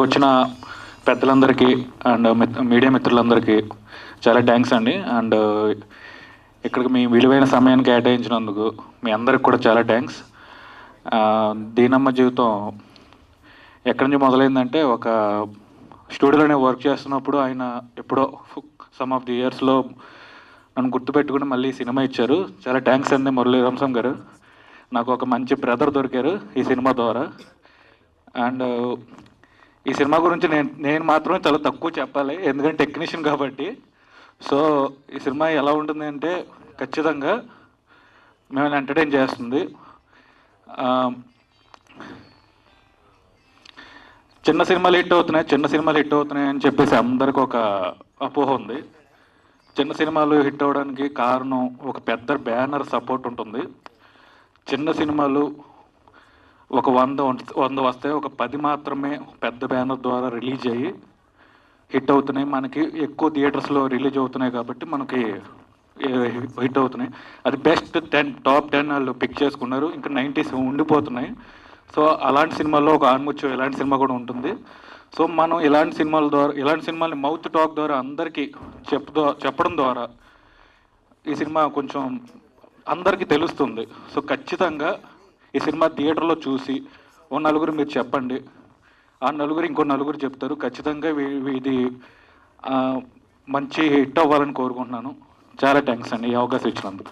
వచ్చిన పెద్దలందరికీ and media మిత్రులందరికీ చాలా థ్యాంక్స్ అండి. అండ్ ఇక్కడికి మీ విలువైన సమయాన్ని కేటాయించినందుకు మీ అందరికి కూడా చాలా థ్యాంక్స్. దీనమ్మ జీవితం ఎక్కడి నుంచి మొదలైందంటే, ఒక స్టూడియోలోనే వర్క్ చేస్తున్నప్పుడు ఆయన ఎప్పుడో సమ్ ఆఫ్ ది ఇయర్స్లో నన్ను గుర్తుపెట్టుకుని మళ్ళీ సినిమా ఇచ్చారు. చాలా థ్యాంక్స్ అండి మురళీ రామస్వామి గారు. నాకు ఒక మంచి బ్రదర్ దొరికారు ఈ సినిమా ద్వారా. అండ్ ఈ సినిమా గురించి నేను మాత్రమే చాలా తక్కువ చెప్పాలి, ఎందుకంటే టెక్నీషియన్ కాబట్టి. సో ఈ సినిమా ఎలా ఉంటుంది అంటే, ఖచ్చితంగా మిమ్మల్ని ఎంటర్టైన్ చేస్తుంది. చిన్న సినిమాలు హిట్ అవుతున్నాయి అని చెప్పేసి అందరికీ ఒక అపోహ ఉంది. చిన్న సినిమాలు హిట్ అవ్వడానికి కారణం ఒక పెద్ద బ్యానర్ సపోర్ట్ ఉంటుంది. చిన్న సినిమాలు ఒక 100 వస్తాయి, ఒక 10 మాత్రమే పెద్ద బ్యానర్ ద్వారా రిలీజ్ అయ్యి హిట్ అవుతున్నాయి. మనకి ఎక్కువ థియేటర్స్లో రిలీజ్ అవుతున్నాయి కాబట్టి మనకి హిట్ అవుతున్నాయి. అది బెస్ట్ 10 టాప్ 10 వాళ్ళు పిక్ చేసుకున్నారు. ఇంకా 90s ఉండిపోతున్నాయి. సో అలాంటి సినిమాల్లో ఒక ఆణిముత్యం ఇలాంటి సినిమా కూడా ఉంటుంది. సో మనం ఇలాంటి సినిమాల్ని మౌత్ టాక్ ద్వారా అందరికీ చెప్పడం ద్వారా ఈ సినిమా కొంచెం అందరికీ తెలుస్తుంది. సో ఖచ్చితంగా ఈ సినిమా థియేటర్లో చూసి ఓ నలుగురు మీరు చెప్పండి, ఆ నలుగురు ఇంకో నలుగురు చెప్తారు. ఖచ్చితంగా ఇది మంచి హిట్ అవ్వాలని కోరుకుంటున్నాను. చాలా థ్యాంక్స్ అండి ఈ అవకాశం ఇచ్చినందుకు.